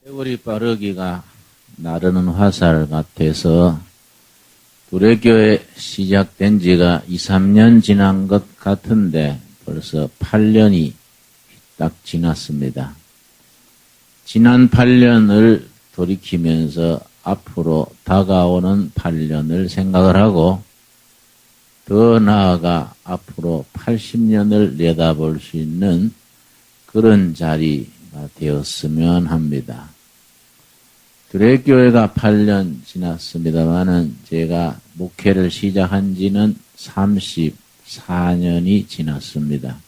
세월이 빠르기가 나르는 화살 같아서 두레교회 시작된 지가 2, 3년 지난 것 같은데 벌써 8년이 딱 지났습니다. 지난 8년을 돌이키면서 앞으로 다가오는 8년을 생각을 하고 더 나아가 앞으로 80년을 내다볼 수 있는 그런 자리가 되었으면 합니다. 두레교회가 8년 지났습니다만은 제가 목회를 시작한 지는 34년이 지났습니다.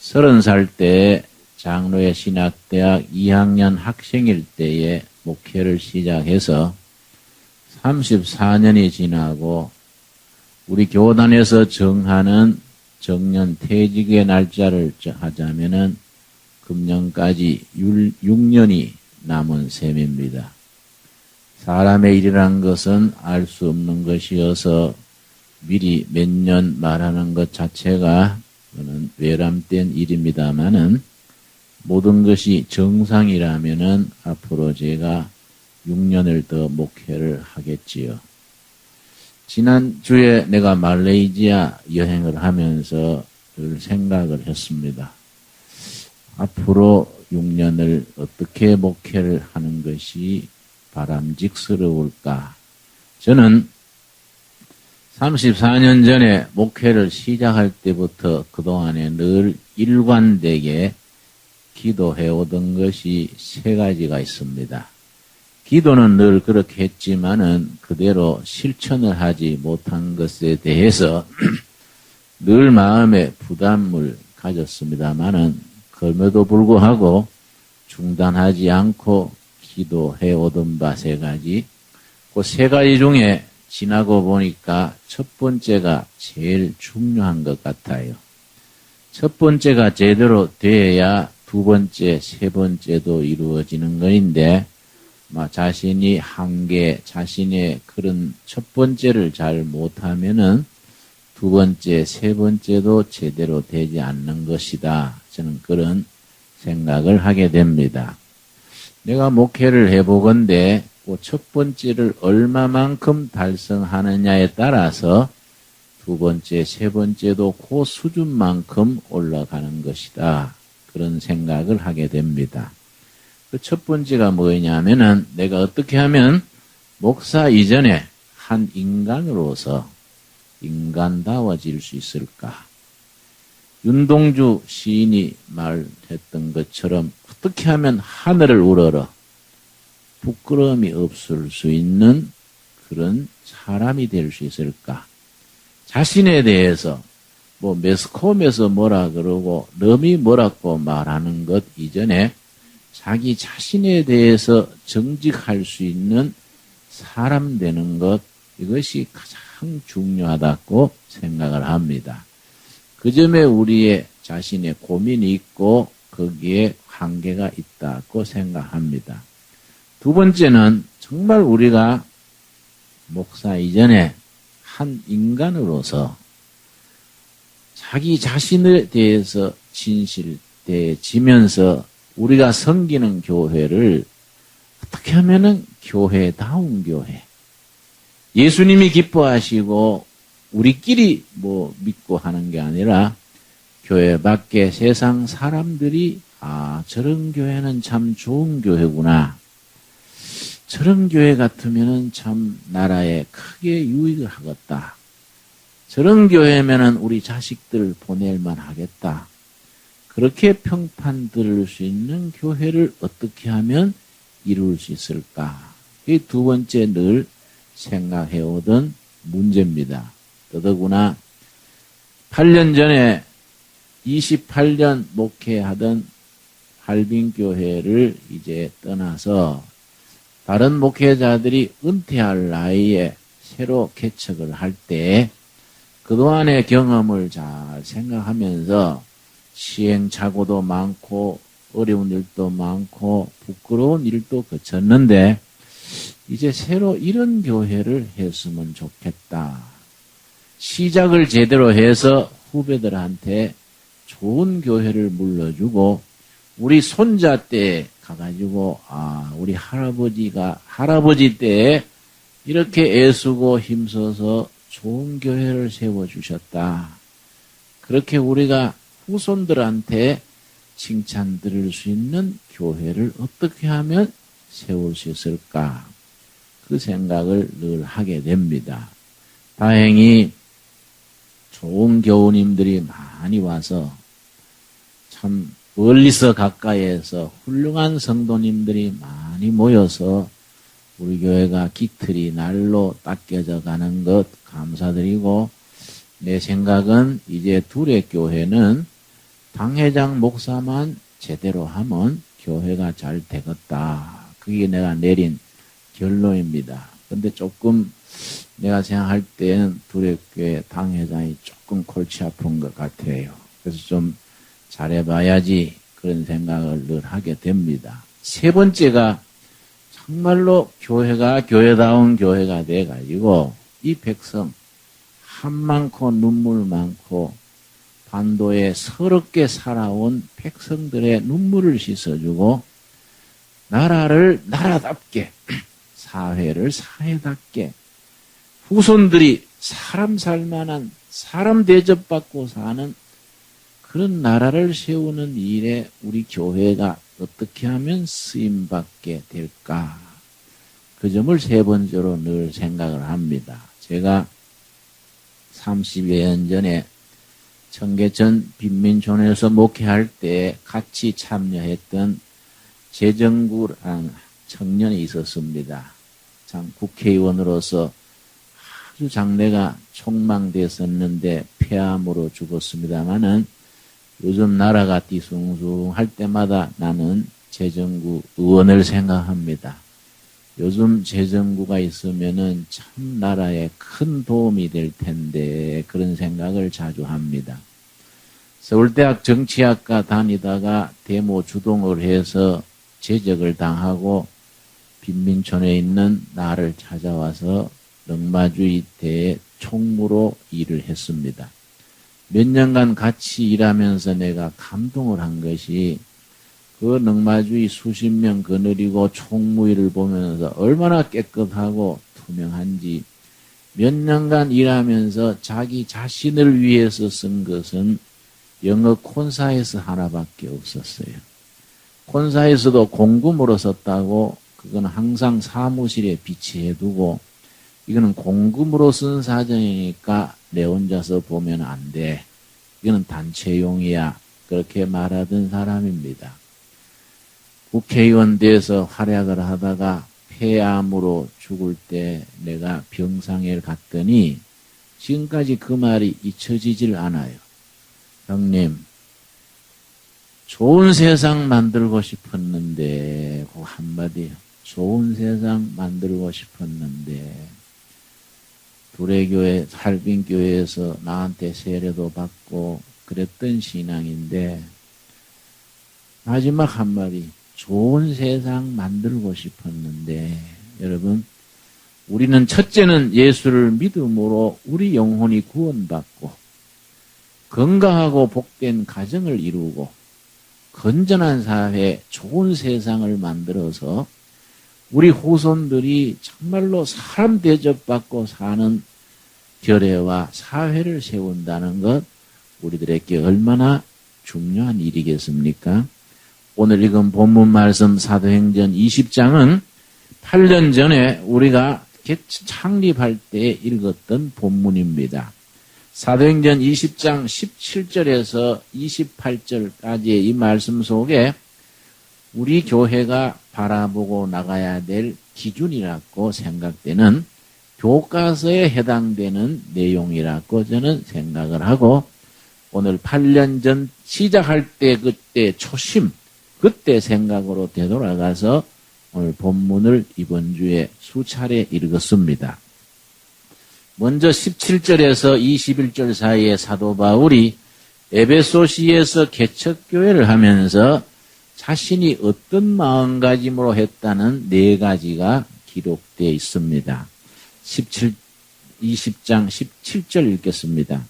30살 때 장로회 신학대학 2학년 학생일 때에 목회를 시작해서 34년이 지나고 우리 교단에서 정하는 정년 퇴직의 날짜를 하자면은 금년까지 6년이 남은 셈입니다. 사람의 일이란 것은 알 수 없는 것이어서 미리 몇 년 말하는 것 자체가 그는 외람된 일입니다마는 모든 것이 정상이라면은 앞으로 제가 6년을 더 목회를 하겠지요. 지난주에 내가 말레이시아 여행을 하면서 늘 생각을 했습니다. 앞으로 6년을 어떻게 목회를 하는 것이 바람직스러울까? 저는 34년 전에 목회를 시작할 때부터 그동안에 늘 일관되게 기도해오던 것이 3가지가 있습니다. 기도는 늘 그렇게 했지만은 그대로 실천을 하지 못한 것에 대해서 늘 마음에 부담을 가졌습니다만은 그럼에도 불구하고 중단하지 않고 기도해 오던 바 3가지. 그 3가지 중에 지나고 보니까 첫 번째가 제일 중요한 것 같아요. 첫 번째가 제대로 돼야 두 번째, 세 번째도 이루어지는 것인데 자신이 한계, 자신의 그런 첫 번째를 잘 못하면은 두 번째, 세 번째도 제대로 되지 않는 것이다. 저는 그런 생각을 하게 됩니다. 내가 목회를 해보건대 그 첫 번째를 얼마만큼 달성하느냐에 따라서 두 번째, 세 번째도 그 수준만큼 올라가는 것이다. 그런 생각을 하게 됩니다. 그 첫 번째가 뭐냐면은 내가 어떻게 하면 목사 이전에 한 인간으로서 인간다워질 수 있을까? 윤동주 시인이 말했던 것처럼 어떻게 하면 하늘을 우러러 부끄러움이 없을 수 있는 그런 사람이 될 수 있을까? 자신에 대해서 매스컴에서 뭐라 그러고 남이 뭐라고 말하는 것 이전에 자기 자신에 대해서 정직할 수 있는 사람 되는 것, 이것이 가장 중요하다고 생각을 합니다. 그 점에 우리의 자신의 고민이 있고 거기에 한계가 있다고 생각합니다. 두 번째는 정말 우리가 목사 이전에 한 인간으로서 자기 자신에 대해서 진실되어지면서 우리가 섬기는 교회를 어떻게 하면은 교회다운 교회. 예수님이 기뻐하시고 우리끼리 믿고 하는 게 아니라 교회 밖에 세상 사람들이 저런 교회는 참 좋은 교회구나. 저런 교회 같으면은 참 나라에 크게 유익을 하겠다. 저런 교회면은 우리 자식들 보낼만 하겠다. 그렇게 평판 들을 수 있는 교회를 어떻게 하면 이룰 수 있을까? 이 두 번째 늘 생각해오던 문제입니다. 더더구나 8년 전에 28년 목회하던 할빈교회를 이제 떠나서 다른 목회자들이 은퇴할 나이에 새로 개척을 할 때 그동안의 경험을 잘 생각하면서 시행착오도 많고 어려운 일도 많고 부끄러운 일도 거쳤는데 이제 새로 이런 교회를 했으면 좋겠다. 시작을 제대로 해서 후배들한테 좋은 교회를 물려주고 우리 손자 때 가가지고 우리 할아버지 때에 이렇게 애쓰고 힘써서 좋은 교회를 세워주셨다. 그렇게 우리가 후손들한테 칭찬 들을 수 있는 교회를 어떻게 하면 세울 수 있을까? 그 생각을 늘 하게 됩니다. 다행히 좋은 교우님들이 많이 와서 참 멀리서 가까이에서 훌륭한 성도님들이 많이 모여서 우리 교회가 깃털이 날로 닦여져 가는 것 감사드리고, 내 생각은 이제 둘의 교회는 당회장 목사만 제대로 하면 교회가 잘 되겠다. 그게 내가 내린 결론입니다. 근데 조금 내가 생각할 때는 둘의 교회 당회장이 조금 골치 아픈 것 같아요. 그래서 좀 잘해봐야지 그런 생각을 늘 하게 됩니다. 세 번째가 정말로 교회가 교회다운 교회가 돼가지고 이 백성 한 많고 눈물 많고 반도에 서럽게 살아온 백성들의 눈물을 씻어주고 나라를 나라답게 사회를 사회답게 후손들이 사람 살만한 사람 대접받고 사는 그런 나라를 세우는 일에 우리 교회가 어떻게 하면 쓰임받게 될까? 그 점을 세 번째로 늘 생각을 합니다. 제가 30여 년 전에 청계천 빈민촌에서 목회할 때 같이 참여했던 재정구라는 청년이 있었습니다. 참 국회의원으로서 아주 장래가 촉망됐었는데 폐암으로 죽었습니다마는 요즘 나라가 뒤숭숭할 때마다 나는 재정구 의원을 생각합니다. 요즘 재정구가 있으면은 참 나라에 큰 도움이 될 텐데 그런 생각을 자주 합니다. 서울대학 정치학과 다니다가 대모 주동을 해서 제적을 당하고 빈민촌에 있는 나를 찾아와서 넉마주의 대 총무로 일을 했습니다. 몇 년간 같이 일하면서 내가 감동을 한 것이 그 넉마주의 수십 명 거느리고 총무일을 보면서 얼마나 깨끗하고 투명한지, 몇 년간 일하면서 자기 자신을 위해서 쓴 것은 영어 콘사에서 하나밖에 없었어요. 콘사에서도 공금으로 썼다고 그건 항상 사무실에 비치해두고 이거는 공금으로 쓴 사정이니까 내 혼자서 보면 안 돼. 이거는 단체용이야. 그렇게 말하던 사람입니다. 국회의원 돼서 활약을 하다가 폐암으로 죽을 때 내가 병상에 갔더니 지금까지 그 말이 잊혀지질 않아요. 형님, 좋은 세상 만들고 싶었는데, 그 한마디요. 좋은 세상 만들고 싶었는데, 두레교회, 할빈교회에서 나한테 세례도 받고 그랬던 신앙인데, 마지막 한마디, 좋은 세상 만들고 싶었는데, 여러분, 우리는 첫째는 예수를 믿음으로 우리 영혼이 구원받고, 건강하고 복된 가정을 이루고, 건전한 사회, 좋은 세상을 만들어서 우리 후손들이 정말로 사람 대접받고 사는 결례와 사회를 세운다는 것, 우리들에게 얼마나 중요한 일이겠습니까? 오늘 읽은 본문 말씀 사도행전 20장은 8년 전에 우리가 창립할 때 읽었던 본문입니다. 사도행전 20장 17절에서 28절까지의 이 말씀 속에 우리 교회가 바라보고 나가야 될 기준이라고 생각되는 교과서에 해당되는 내용이라고 저는 생각을 하고, 오늘 8년 전 시작할 때 그때 초심, 그때 생각으로 되돌아가서 오늘 본문을 이번 주에 수차례 읽었습니다. 먼저 17절에서 21절 사이에 사도 바울이 에베소시에서 개척교회를 하면서 자신이 어떤 마음가짐으로 했다는 네 가지가 기록되어 있습니다. 20장 17절 읽겠습니다.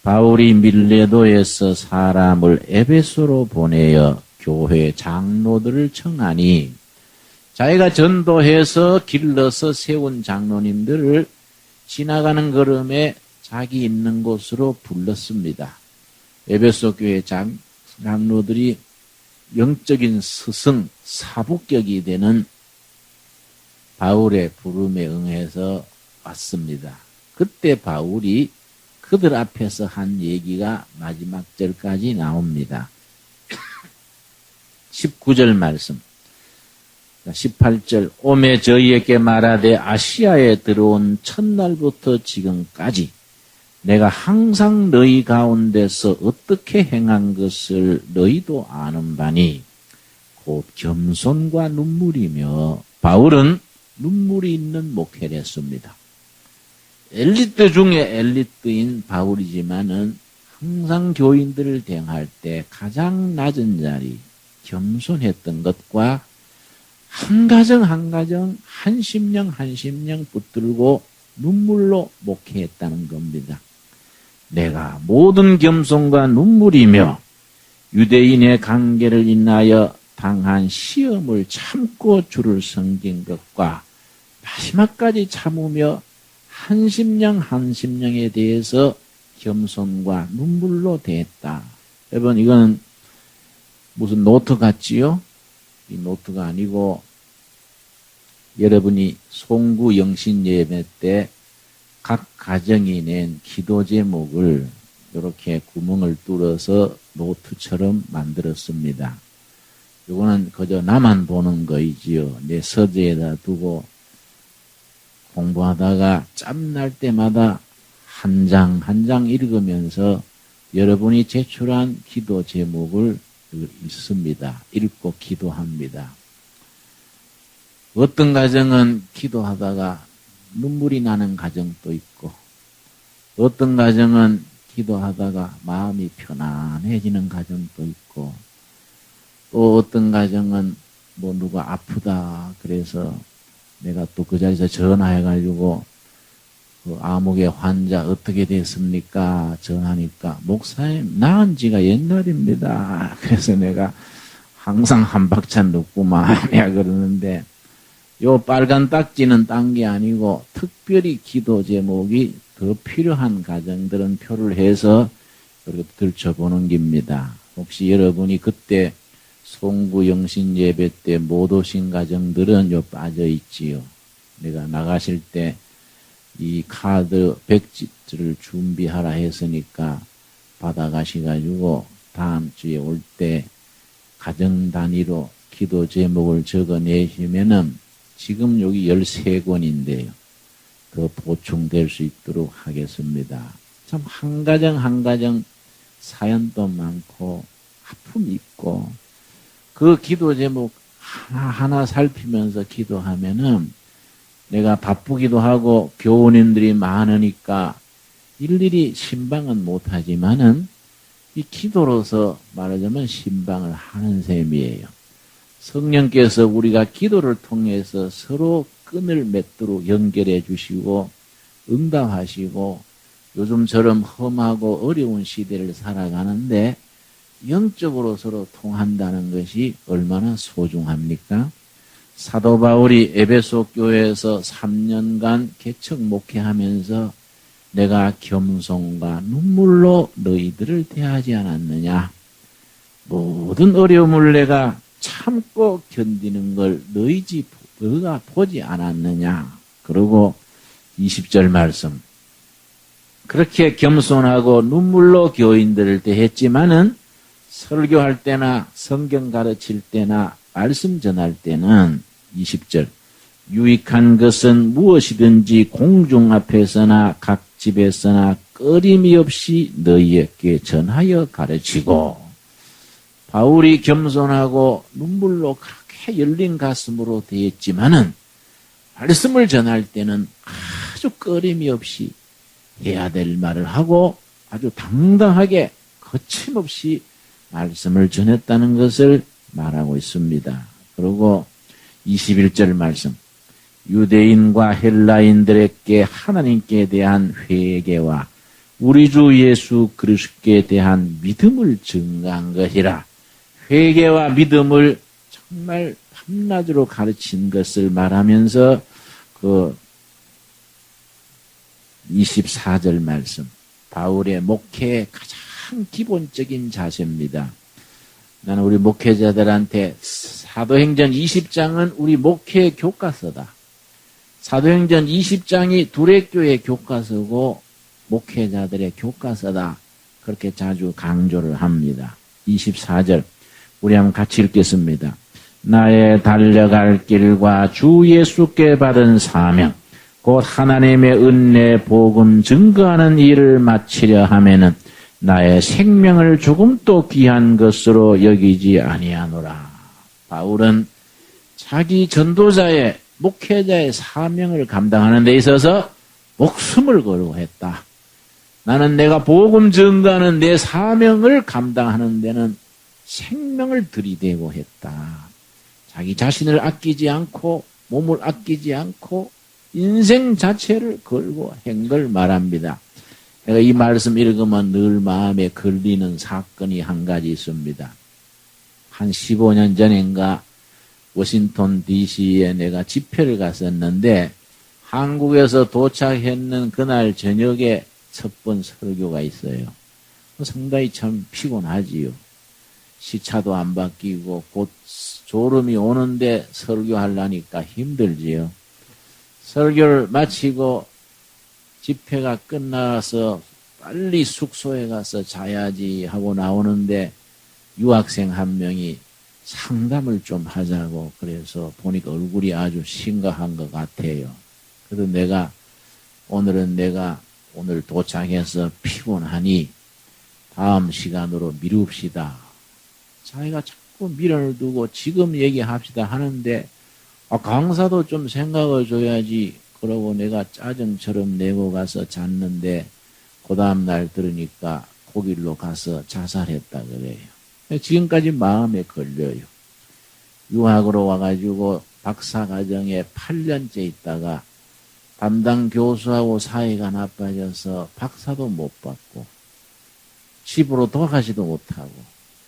바울이 밀레도에서 사람을 에베소로 보내어 교회 장로들을 청하니 자기가 전도해서 길러서 세운 장로님들을 지나가는 걸음에 자기 있는 곳으로 불렀습니다. 에베소 교회 장로들이 영적인 스승, 사부격이 되는 바울의 부름에 응해서 왔습니다. 그때 바울이 그들 앞에서 한 얘기가 마지막 절까지 나옵니다. 19절 말씀. 18절. 오매 저희에게 말하되 아시아에 들어온 첫날부터 지금까지 내가 항상 너희 가운데서 어떻게 행한 것을 너희도 아는 바니 곧 겸손과 눈물이며, 바울은 눈물이 있는 목회를 했습니다. 엘리트 중에 엘리트인 바울이지만은 항상 교인들을 대할 때 가장 낮은 자리, 겸손했던 것과 한 가정 한 가정, 한 심령 한 심령 붙들고 눈물로 목회했다는 겁니다. 내가 모든 겸손과 눈물이며 유대인의 관계를 인하여 당한 시험을 참고 주를 섬긴 것과 마지막까지 참으며 한 심령 한 심령에 대해서 겸손과 눈물로 대했다. 여러분, 이건 무슨 노트 같지요? 이 노트가 아니고 여러분이 송구 영신 예배 때 각 가정이 낸 기도 제목을 이렇게 구멍을 뚫어서 노트처럼 만들었습니다. 이거는 그저 나만 보는 거이지요. 내 서재에다 두고 공부하다가 짬날 때마다 한 장 한 장 읽으면서 여러분이 제출한 기도 제목을 읽습니다. 읽고 기도합니다. 어떤 가정은 기도하다가 눈물이 나는 가정도 있고, 어떤 가정은 기도하다가 마음이 편안해지는 가정도 있고, 또 어떤 가정은 뭐 누가 아프다 그래서 내가 또 그 자리에서 전화해가지고 그 암흑의 환자 어떻게 됐습니까? 전하니까 목사님 나은 지가 옛날입니다. 그래서 내가 항상 한 박자 넣고만 해야 그러는데, 요 빨간 딱지는 딴 게 아니고 특별히 기도 제목이 더 필요한 가정들은 표를 해서 이렇게 들춰보는 겁니다. 혹시 여러분이 그때 송구 영신 예배 때 못 오신 가정들은 요 빠져 있지요. 내가 나가실 때 이 카드 백지를 준비하라 했으니까 받아가셔가지고 다음 주에 올 때 가정 단위로 기도 제목을 적어내시면은 지금 여기 13권인데요. 더 보충될 수 있도록 하겠습니다. 참 한 가정 한 가정 사연도 많고 아픔이 있고 그 기도 제목 하나하나 살피면서 기도하면은 내가 바쁘기도 하고 교우님들이 많으니까 일일이 신방은 못하지만은 이 기도로서 말하자면 신방을 하는 셈이에요. 성령께서 우리가 기도를 통해서 서로 끈을 맺도록 연결해 주시고 응답하시고 요즘처럼 험하고 어려운 시대를 살아가는데 영적으로 서로 통한다는 것이 얼마나 소중합니까? 사도 바울이 에베소 교회에서 3년간 개척 목회하면서 내가 겸손과 눈물로 너희들을 대하지 않았느냐? 모든 어려움을 내가 참고 견디는 걸 너희가 보지 않았느냐? 그리고 20절 말씀. 그렇게 겸손하고 눈물로 교인들을 대했지만은 설교할 때나 성경 가르칠 때나 말씀 전할 때는 20절. 유익한 것은 무엇이든지 공중 앞에서나 각 집에서나 꺼림이 없이 너희에게 전하여 가르치고, 바울이 겸손하고 눈물로 그렇게 열린 가슴으로 대했지만은 말씀을 전할 때는 아주 꺼림이 없이 해야 될 말을 하고 아주 당당하게 거침없이 말씀을 전했다는 것을 말하고 있습니다. 그리고 21절 말씀. 유대인과 헬라인들에게 하나님께 대한 회개와 우리 주 예수 그리스도께 대한 믿음을 증거한 것이라. 회개와 믿음을 정말 밤낮으로 가르친 것을 말하면서 그 24절 말씀, 바울의 목회의 가장 기본적인 자세입니다. 나는 우리 목회자들한테 사도행전 20장은 우리 목회의 교과서다. 사도행전 20장이 두레교의 교과서고 목회자들의 교과서다. 그렇게 자주 강조를 합니다. 24절 우리 한번 같이 읽겠습니다. 나의 달려갈 길과 주 예수께 받은 사명 곧 하나님의 은혜 복음 증거하는 일을 마치려 하면은 나의 생명을 조금도 귀한 것으로 여기지 아니하노라. 바울은 자기 전도자의 목회자의 사명을 감당하는 데 있어서 목숨을 걸고 했다. 나는 내가 복음 증거하는 내 사명을 감당하는 데는 생명을 들이대고 했다. 자기 자신을 아끼지 않고 몸을 아끼지 않고 인생 자체를 걸고 한 걸 말합니다. 내가 이 말씀 읽으면 늘 마음에 걸리는 사건이 한 가지 있습니다. 한 15년 전인가 워싱턴 DC에 내가 집회를 갔었는데 한국에서 도착했는 그날 저녁에 첫 번 설교가 있어요. 상당히 참 피곤하지요. 시차도 안 바뀌고 곧 졸음이 오는데 설교하려니까 힘들지요. 설교를 마치고 집회가 끝나서 빨리 숙소에 가서 자야지 하고 나오는데 유학생 한 명이 상담을 좀 하자고 그래서 보니까 얼굴이 아주 심각한 것 같아요. 그래서 내가 오늘 도착해서 피곤하니 다음 시간으로 미룹시다. 자기가 자꾸 미련을 두고 지금 얘기합시다 하는데 강사도 좀 생각을 줘야지. 그러고 내가 짜증처럼 내고 가서 잤는데 그 다음날 들으니까 고길로 가서 자살했다 그래요. 지금까지 마음에 걸려요. 유학으로 와가지고 박사과정에 8년째 있다가 담당 교수하고 사이가 나빠져서 박사도 못 받고 집으로 돌아가지도 못하고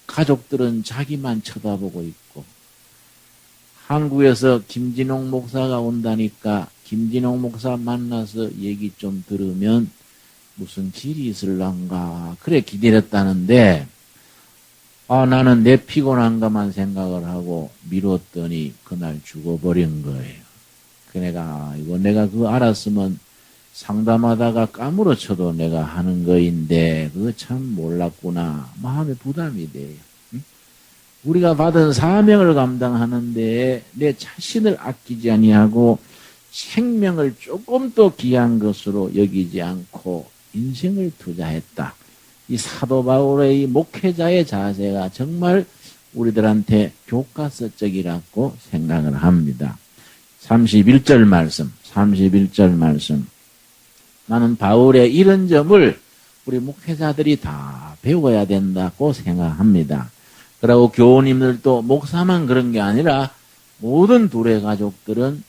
가족들은 자기만 쳐다보고 있고 한국에서 김진홍 목사가 온다니까 김진홍 목사 만나서 얘기 좀 들으면 무슨 질이 있을란가 그래 기다렸다는데 나는 내 피곤한가만 생각을 하고 미뤘더니 그날 죽어버린 거예요. 내가 그거 알았으면 상담하다가 까무러쳐도 내가 하는 거인데 그거 참 몰랐구나. 마음에 부담이 돼요. 우리가 받은 사명을 감당하는데 내 자신을 아끼지 아니하고 생명을 조금 더 귀한 것으로 여기지 않고 인생을 투자했다. 이 사도 바울의 이 목회자의 자세가 정말 우리들한테 교과서적이라고 생각을 합니다. 31절 말씀. 나는 바울의 이런 점을 우리 목회자들이 다 배워야 된다고 생각합니다. 그리고 교우님들도 목사만 그런 게 아니라 모든 둘의 가족들은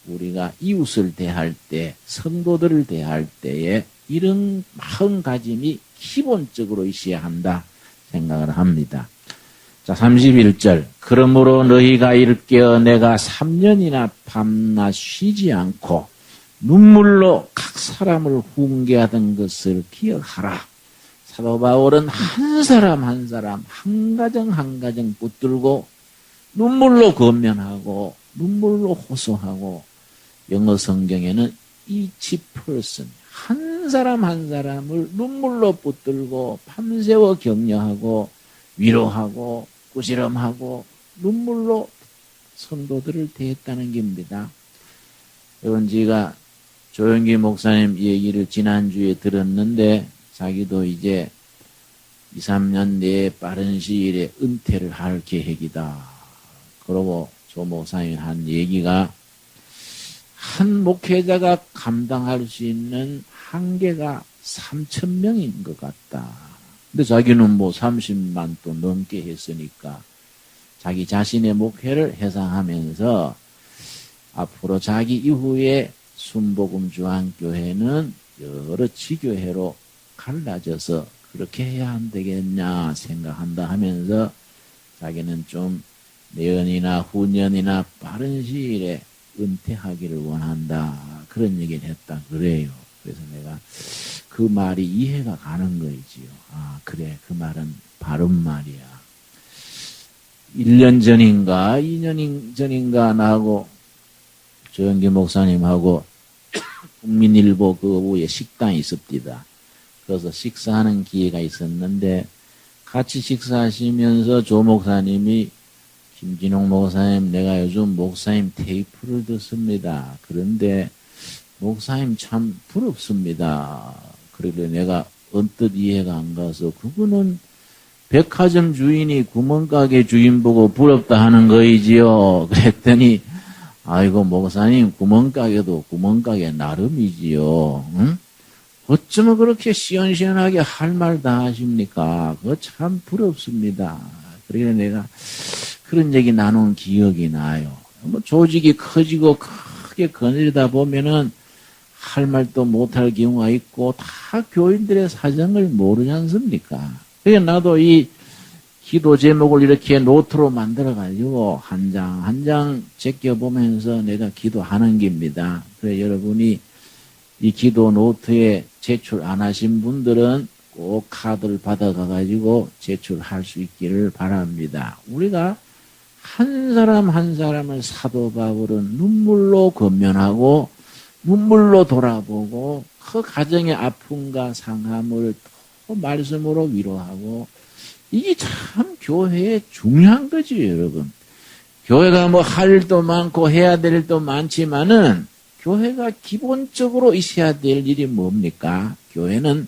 우리가 이웃을 대할 때, 성도들을 대할 때에 이런 마음가짐이 기본적으로 있어야 한다 생각을 합니다. 자, 31절. 그러므로 너희가 일깨어 내가 3년이나 밤낮 쉬지 않고 눈물로 각 사람을 훈계하던 것을 기억하라. 사도 바울은 한 사람 한 사람, 한 가정 한 가정 붙들고 눈물로 권면하고 눈물로 호소하고 영어 성경에는 each person, 한 사람 한 사람을 눈물로 붙들고 밤새워 격려하고 위로하고 꾸지람하고 눈물로 성도들을 대했다는 겁니다. 여러분 제가 조영기 목사님 얘기를 지난주에 들었는데 자기도 이제 2, 3년 내에 빠른 시일에 은퇴를 할 계획이다. 그러고 조 목사님이 한 얘기가 한 목회자가 감당할 수 있는 한계가 3,000명인 것 같다. 근데 자기는 뭐 30만 또 넘게 했으니까 자기 자신의 목회를 회상하면서 앞으로 자기 이후에 순복음주한교회는 여러 지교회로 갈라져서 그렇게 해야 안 되겠냐 생각한다 하면서 자기는 좀 내년이나 후년이나 빠른 시일에 은퇴하기를 원한다. 그런 얘기를 했다. 그래요. 그래서 내가 그 말이 이해가 가는 거이지요. 아, 그래. 그 말은 바른 말이야. 1년 전인가 2년 전인가 나하고 조영기 목사님하고 국민일보 그 위에 식당이 있었디다. 그래서 식사하는 기회가 있었는데 같이 식사하시면서 조 목사님이 김진홍 목사님, 내가 요즘 목사님 테이프를 듣습니다. 그런데 목사님 참 부럽습니다. 그래서 내가 언뜻 이해가 안 가서 그분은 백화점 주인이 구멍가게 주인 보고 부럽다 하는 거이지요. 그랬더니 아이고 목사님 구멍가게도 구멍가게 나름이지요. 응? 어쩌면 그렇게 시원시원하게 할 말 다 하십니까? 그거 참 부럽습니다. 그래서 내가 그런 얘기 나눈 기억이 나요. 뭐 조직이 커지고 크게 거느리다 보면은 할 말도 못할 경우가 있고 다 교인들의 사정을 모르지 않습니까? 그래서 나도 이 기도 제목을 이렇게 노트로 만들어가지고 한 장 한 장 제껴보면서 내가 기도하는 겁니다. 그래서 여러분이 이 기도 노트에 제출 안 하신 분들은 꼭 카드를 받아가가지고 제출할 수 있기를 바랍니다. 우리가 한 사람 한 사람을 사도 바울은 눈물로 권면하고 눈물로 돌아보고 그 가정의 아픔과 상함을 또 말씀으로 위로하고 이게 참 교회에 중요한 거죠, 여러분. 교회가 뭐 할 일도 많고 해야 될 일도 많지만은 교회가 기본적으로 있어야 될 일이 뭡니까? 교회는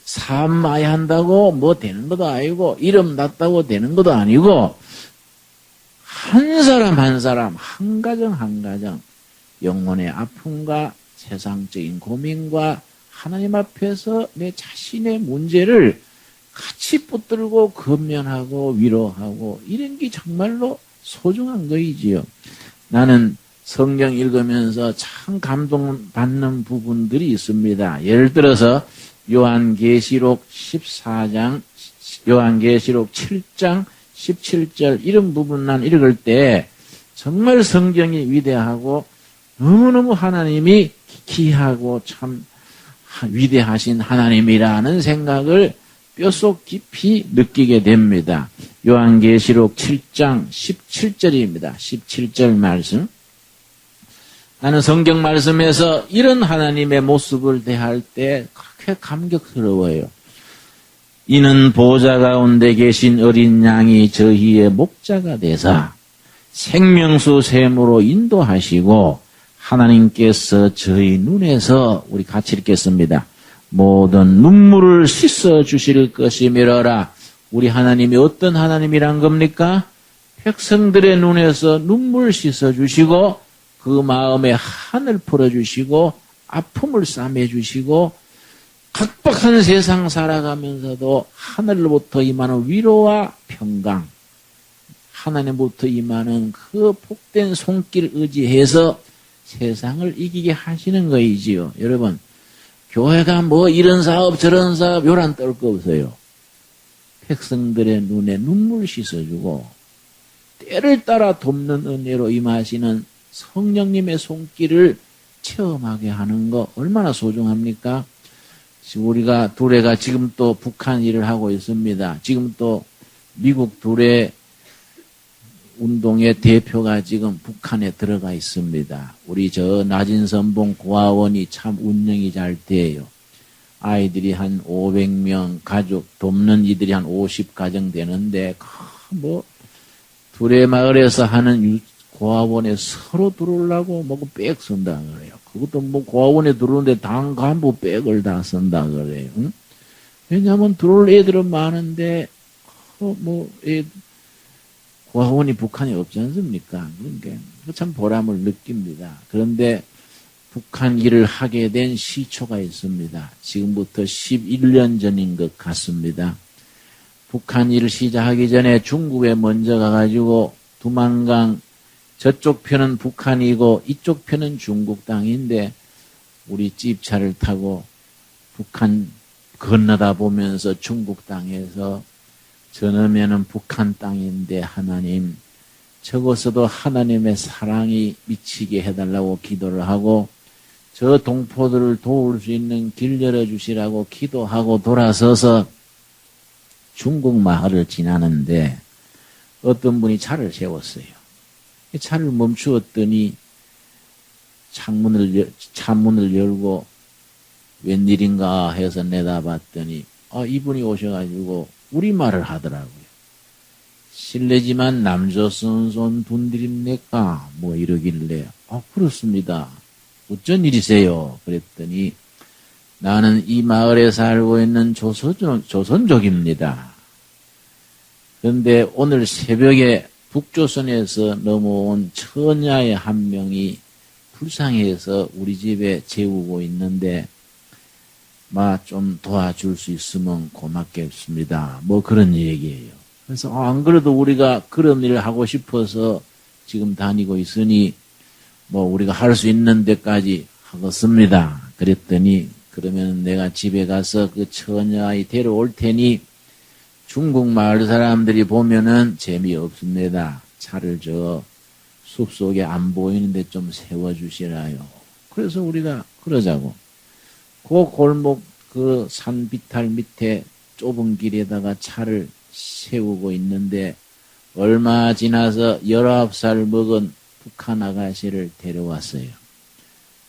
사업마야 한다고 뭐 되는 것도 아니고 이름 났다고 되는 것도 아니고 한 사람 한 사람 한 가정 한 가정 영혼의 아픔과 세상적인 고민과 하나님 앞에서 내 자신의 문제를 같이 붙들고 권면하고 위로하고 이런 게 정말로 소중한 거이지요. 나는 성경 읽으면서 참 감동받는 부분들이 있습니다. 예를 들어서 요한계시록 14장, 요한계시록 7장 17절 이런 부분 난 읽을 때 정말 성경이 위대하고 너무너무 하나님이 귀하고 참 위대하신 하나님이라는 생각을 뼛속 깊이 느끼게 됩니다. 요한계시록 7장 17절입니다. 17절 말씀. 나는 성경 말씀에서 이런 하나님의 모습을 대할 때 그렇게 감격스러워요. 이는 보좌 가운데 계신 어린 양이 저희의 목자가 되사 생명수 샘으로 인도하시고 하나님께서 저희 눈에서 우리 같이 읽겠습니다. 모든 눈물을 씻어 주실 것이미러라. 우리 하나님이 어떤 하나님이란 겁니까? 백성들의 눈에서 눈물 씻어 주시고 그 마음에 한을 풀어주시고 아픔을 싸매주시고 각박한 세상 살아가면서도 하늘로부터 임하는 위로와 평강, 하나님부터 임하는 그 복된 손길 의지해서 세상을 이기게 하시는 거이지요. 여러분, 교회가 뭐 이런 사업 저런 사업 요란 떨 거 없어요. 백성들의 눈에 눈물 씻어주고 때를 따라 돕는 은혜로 임하시는 성령님의 손길을 체험하게 하는 거 얼마나 소중합니까? 우리가 두레가 지금 또 북한 일을 하고 있습니다. 지금 또 미국 두레 운동의 대표가 지금 북한에 들어가 있습니다. 우리 저 나진선봉 고아원이 참 운영이 잘 돼요. 아이들이 한 500명, 가족 돕는 이들이 한 50가정 되는데 뭐 두레 마을에서 하는 고아원에 서로 들어오려고 뭐 백 쓴다 그래요. 그것도 뭐 고아원에 들어오는데 당 간부 백을 다 쓴다 그래요. 응? 왜냐하면 들어올 애들은 많은데 고아원이 북한에 없지 않습니까? 그러니까 참 보람을 느낍니다. 그런데 북한 일을 하게 된 시초가 있습니다. 지금부터 11년 전인 것 같습니다. 북한 일을 시작하기 전에 중국에 먼저 가가지고 두만강 저쪽 편은 북한이고 이쪽 편은 중국 땅인데 우리 집차를 타고 북한 건너다 보면서 중국 땅에서 저놈에는 북한 땅인데 하나님 적어서도 하나님의 사랑이 미치게 해달라고 기도를 하고 저 동포들을 도울 수 있는 길 열어주시라고 기도하고 돌아서서 중국 마을을 지나는데 어떤 분이 차를 세웠어요. 차를 멈추었더니 차문을 열고 웬일인가 해서 내다봤더니 이분이 오셔가지고 우리말을 하더라고요. 실례지만 남조선손 분들입니까? 뭐 이러길래 그렇습니다. 어쩐 일이세요? 그랬더니 나는 이 마을에 살고 있는 조선족입니다. 그런데 오늘 새벽에 북조선에서 넘어온 처녀의 한 명이 불쌍해서 우리 집에 재우고 있는데 좀 도와줄 수 있으면 고맙겠습니다. 뭐 그런 얘기예요. 그래서 안 그래도 우리가 그런 일을 하고 싶어서 지금 다니고 있으니 우리가 할 수 있는 데까지 하겠습니다. 그랬더니 그러면 내가 집에 가서 그 처녀아이 데려올 테니 중국 마을 사람들이 보면은 재미없습니다. 차를 숲속에 안 보이는데 좀 세워주시라요. 그래서 우리가 그러자고. 그 골목 그 산 비탈 밑에 좁은 길에다가 차를 세우고 있는데 얼마 지나서 19살 먹은 북한 아가씨를 데려왔어요.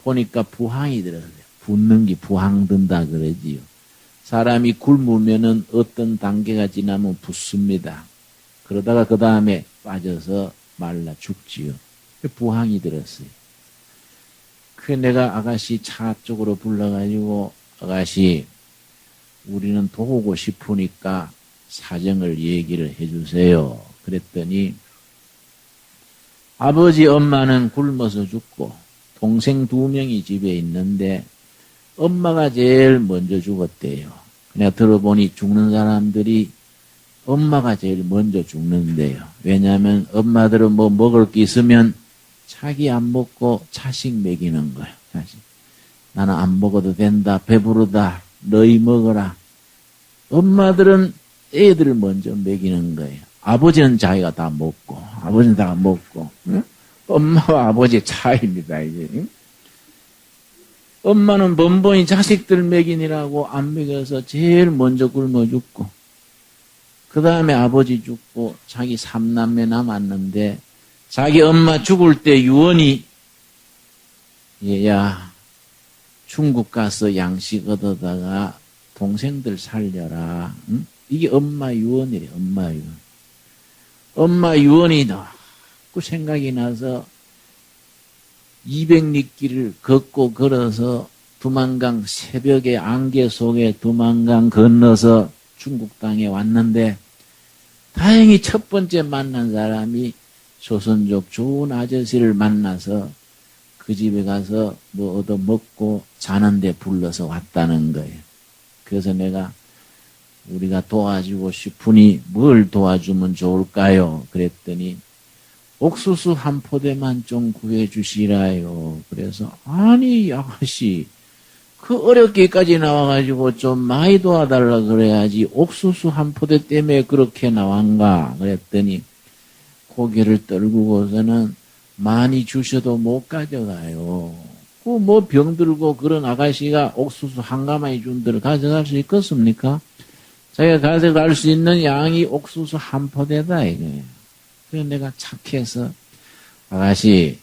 보니까 부항이 들었어요. 붓는 게 부항 든다 그러지요. 사람이 굶으면은 어떤 단계가 지나면 붓습니다. 그러다가 그 다음에 빠져서 말라 죽지요. 부항이 들었어요. 그래 내가 아가씨 차 쪽으로 불러가지고 아가씨 우리는 도우고 싶으니까 사정을 얘기를 해주세요. 그랬더니 아버지 엄마는 굶어서 죽고 동생 2명이 집에 있는데 엄마가 제일 먼저 죽었대요. 내가 들어보니 죽는 사람들이 엄마가 제일 먼저 죽는데요. 왜냐하면 엄마들은 뭐 먹을 게 있으면 자기 안 먹고 자식 먹이는 거예요. 자식. 나는 안 먹어도 된다. 배부르다. 너희 먹어라. 엄마들은 애들을 먼저 먹이는 거예요. 아버지는 자기가 다 먹고 아버지는 다 먹고 응? 엄마와 아버지의 차이입니다. 이제. 응? 엄마는 번번이 자식들 먹이느라고 안 먹여서 제일 먼저 굶어 죽고 그 다음에 아버지 죽고 자기 3남매 남았는데 자기 엄마 죽을 때 유언이 얘야 중국 가서 양식 얻어다가 동생들 살려라. 응? 이게 엄마 유언이래. 엄마 유언. 엄마 유언이 자꾸 생각이 나서 200리길을 걷고 걸어서 두만강 새벽에 안개 속에 두만강 건너서 중국 땅에 왔는데 다행히 첫 번째 만난 사람이 조선족 좋은 아저씨를 만나서 그 집에 가서 뭐 얻어 먹고 자는데 불러서 왔다는 거예요. 그래서 내가 우리가 도와주고 싶으니 뭘 도와주면 좋을까요? 그랬더니 옥수수 한 포대만 좀 구해주시라요. 그래서 아니 아가씨 그 어렵게까지 나와가지고 좀 많이 도와달라 그래야지 옥수수 한 포대 때문에 그렇게 나왔가? 그랬더니 고개를 떨구고서는 많이 주셔도 못 가져가요. 그 뭐 병들고 그런 아가씨가 옥수수 한 가마니 준들 가져갈 수 있겠습니까? 자기가 가져갈 수 있는 양이 옥수수 한 포대다 이거예요. 그래서 내가 착해서 아가씨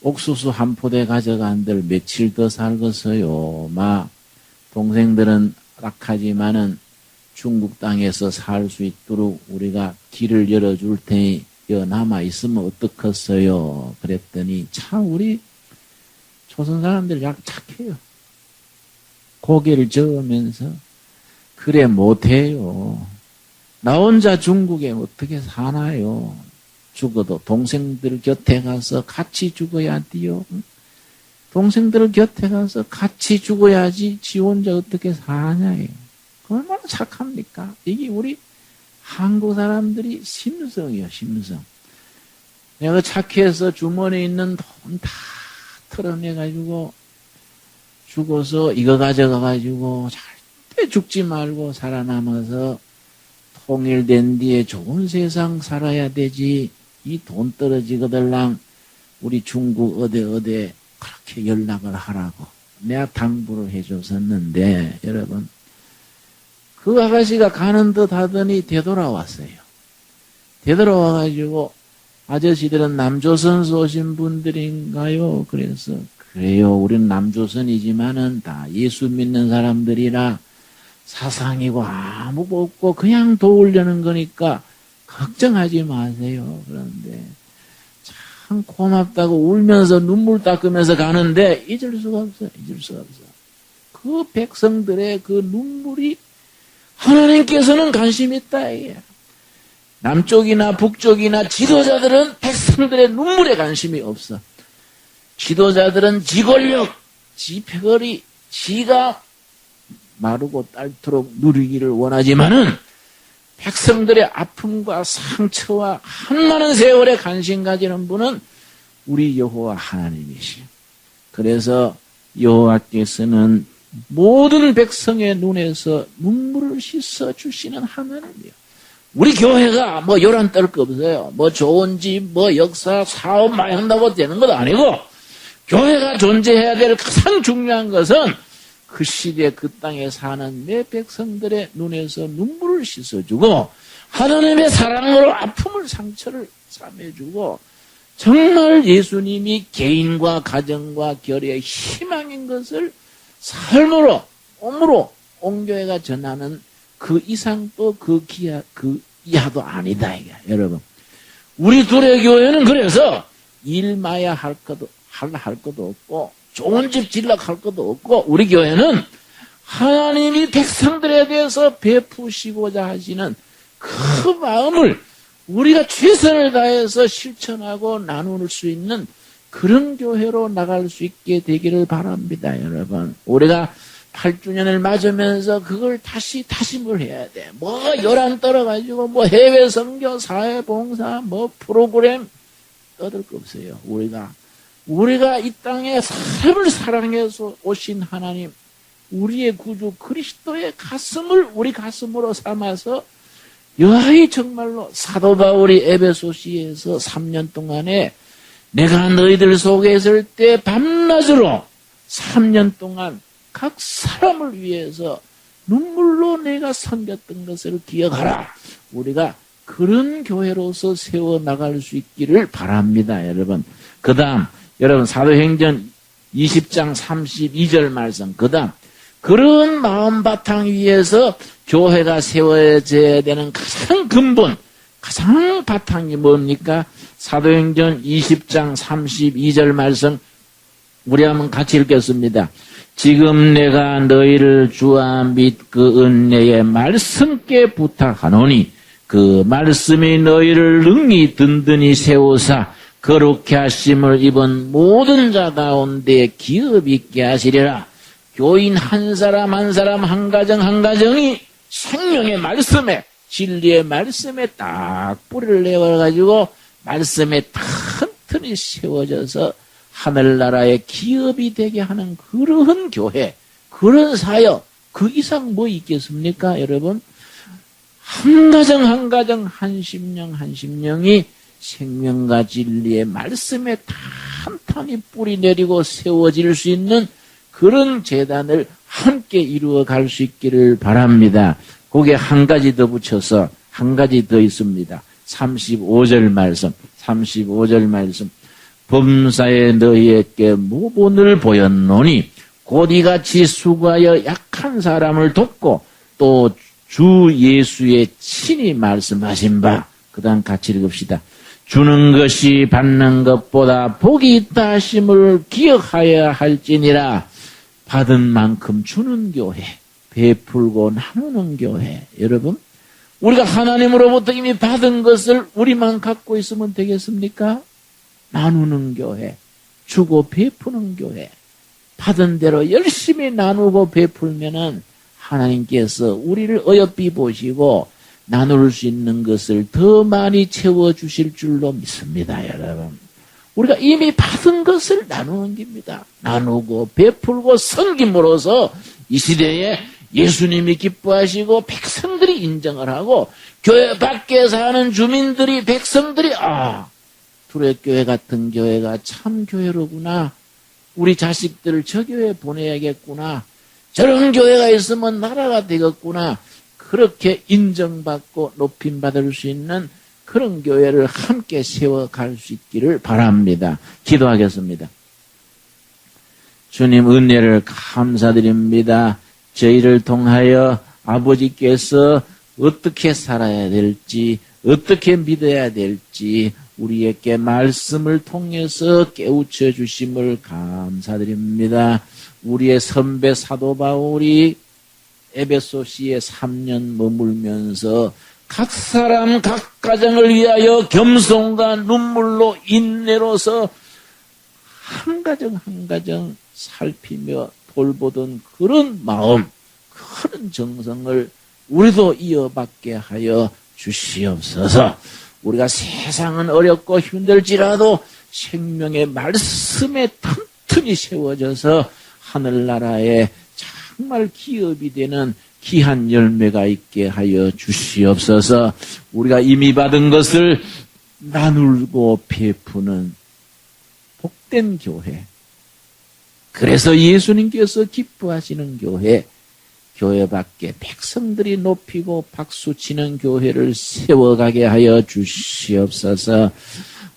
옥수수 한 포대 가져간들 며칠 더 살겠어요. 동생들은 악하지만은 중국 땅에서 살 수 있도록 우리가 길을 열어줄 테니 여 남아 있으면 어떡하겠어요? 그랬더니 참 우리 조선 사람들 약 착해요. 고개를 저으면서 그래 못해요. 나 혼자 중국에 어떻게 사나요? 죽어도 동생들 곁에 가서 같이 죽어야 돼요. 동생들 곁에 가서 같이 죽어야지 지 혼자 어떻게 사냐요. 얼마나 착합니까? 이게 우리 한국 사람들이 심성이요, 심성. 내가 착해서 주머니에 있는 돈 다 털어내가지고 죽어서 이거 가져가가지고 절대 죽지 말고 살아남아서 통일된 뒤에 좋은 세상 살아야 되지. 이 돈 떨어지거들랑 우리 중국 어디 그렇게 연락을 하라고 내가 당부를 해줬었는데 여러분 그 아가씨가 가는 듯 하더니 되돌아왔어요. 되돌아와가지고 아저씨들은 남조선에서 오신 분들인가요? 그래서 그래요. 우리는 남조선이지만은 다 예수 믿는 사람들이라 사상이고 아무것도 없고 그냥 도우려는 거니까 걱정하지 마세요. 그런데 참 고맙다고 울면서 눈물 닦으면서 가는데 잊을 수가 없어. 그 백성들의 그 눈물이 하나님께서는 관심 있다. 이게. 남쪽이나 북쪽이나 지도자들은 백성들의 눈물에 관심이 없어. 지도자들은 지 권력, 지 패거리, 지가 마르고 닳도록 누리기를 원하지만은 백성들의 아픔과 상처와 한많은 세월에 관심 가지는 분은 우리 여호와 하나님이시오. 그래서 여호와께서는 모든 백성의 눈에서 눈물을 씻어 주시는 하나님이요. 우리 교회가 뭐 요란 떨 거 없어요. 뭐 좋은 집, 뭐 역사, 사업 많이 한다고 되는 것도 아니고 교회가 존재해야 될 가장 중요한 것은 그 시대 그 땅에 사는 내 백성들의 눈에서 눈물을 씻어주고 하나님의 사랑으로 아픔을 상처를 싸매주고 정말 예수님이 개인과 가정과 결의의 희망인 것을 삶으로 몸으로 온교회가 전하는 그 이상 또 그 기하 그 이하도 아니다 이게 여러분. 우리 둘의 교회는 그래서 일마야 할 것도 없고 좋은 집 질락할 것도 없고 우리 교회는 하나님이 백성들에 대해서 베푸시고자 하시는 그 마음을 우리가 최선을 다해서 실천하고 나눌 수 있는 그런 교회로 나갈 수 있게 되기를 바랍니다. 여러분 우리가 8주년을 맞으면서 그걸 다짐을 해야 돼. 뭐 요란 떨어가지고 뭐 해외 선교 사회봉사 뭐 프로그램 얻을 거 없어요. 우리가 이 땅에 사람을 사랑해서 오신 하나님, 우리의 구주 그리스도의 가슴을 우리 가슴으로 삼아서 여하이 정말로 사도 바울이 에베소시에서 3년 동안에 내가 너희들 속에 있을 때 밤낮으로 3년 동안 각 사람을 위해서 눈물로 내가 섬겼던 것을 기억하라. 우리가 그런 교회로서 세워나갈 수 있기를 바랍니다. 여러분. 그 다음 여러분 사도행전 20장 32절 말씀 그 다음 그런 마음 바탕 위에서 교회가 세워져야 되는 가장 근본 가장 바탕이 뭡니까? 사도행전 20장 32절 말씀 우리 한번 같이 읽겠습니다. 지금 내가 너희를 주와 및 그 은혜의 말씀께 부탁하노니 그 말씀이 너희를 능히 든든히 세우사 거룩케 하심을 입은 모든 자 가운데 기업 있게 하시리라. 교인 한 사람 한 사람 한 가정 한 가정이 생명의 말씀에 진리의 말씀에 딱 뿌리를 내어가지고 말씀에 튼튼히 세워져서 하늘나라의 기업이 되게 하는 그러한 교회, 그런 사역, 그 이상 뭐 있겠습니까, 여러분? 한 가정 한 가정 한 심령이 생명과 진리의 말씀에 탄탄히 뿌리 내리고 세워질 수 있는 그런 재단을 함께 이루어 갈 수 있기를 바랍니다. 거기에 한 가지 더 붙여서 한 가지 더 있습니다. 35절 말씀. 범사에 너희에게 모본을 보였노니 곧 이같이 수고하여 약한 사람을 돕고 또 주 예수의 친히 말씀하신 바. 그 다음 같이 읽읍시다. 주는 것이 받는 것보다 복이 있다 하심을 기억하여야 할지니라. 받은 만큼 주는 교회, 베풀고 나누는 교회. 여러분, 우리가 하나님으로부터 이미 받은 것을 우리만 갖고 있으면 되겠습니까? 나누는 교회, 주고 베푸는 교회. 받은 대로 열심히 나누고 베풀면은 하나님께서 우리를 어여삐 보시고 나눌 수 있는 것을 더 많이 채워주실 줄로 믿습니다, 여러분. 우리가 이미 받은 것을 나누는 겁니다. 나누고 베풀고 섬김으로써 이 시대에 예수님이 기뻐하시고 백성들이 인정을 하고 교회 밖에 사는 주민들이 백성들이 두레교회 같은 교회가 참 교회로구나. 우리 자식들을 저 교회에 보내야겠구나. 저런 교회가 있으면 나라가 되겠구나. 그렇게 인정받고 높임받을 수 있는 그런 교회를 함께 세워갈 수 있기를 바랍니다. 기도하겠습니다. 주님 은혜를 감사드립니다. 저희를 통하여 아버지께서 어떻게 살아야 될지, 어떻게 믿어야 될지 우리에게 말씀을 통해서 깨우쳐 주심을 감사드립니다. 우리의 선배 사도 바울이 에베소시에 3년 머물면서 각 사람 각 가정을 위하여 겸손과 눈물로 인내로서 한 가정 한 가정 살피며 돌보던 그런 마음, 그런 정성을 우리도 이어받게 하여 주시옵소서. 우리가 세상은 어렵고 힘들지라도 생명의 말씀에 튼튼히 세워져서 하늘나라에 정말 기업이 되는 귀한 열매가 있게 하여 주시옵소서. 우리가 이미 받은 것을 나누고 베푸는 복된 교회, 그래서 예수님께서 기뻐하시는 교회, 교회 밖에 백성들이 높이고 박수치는 교회를 세워가게 하여 주시옵소서.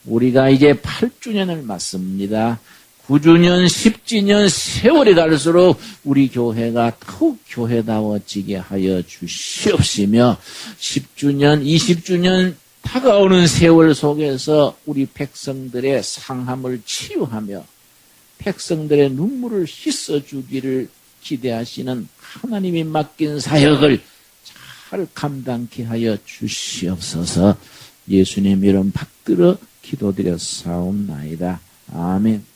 우리가 이제 8주년을 맞습니다. 9주년, 10주년 세월이 갈수록 우리 교회가 더욱 교회다워지게 하여 주시옵시며 10주년, 20주년 다가오는 세월 속에서 우리 백성들의 상함을 치유하며 백성들의 눈물을 씻어주기를 기대하시는 하나님이 맡긴 사역을 잘 감당케 하여 주시옵소서. 예수님 이름 받들어 기도드렸사옵나이다. 아멘.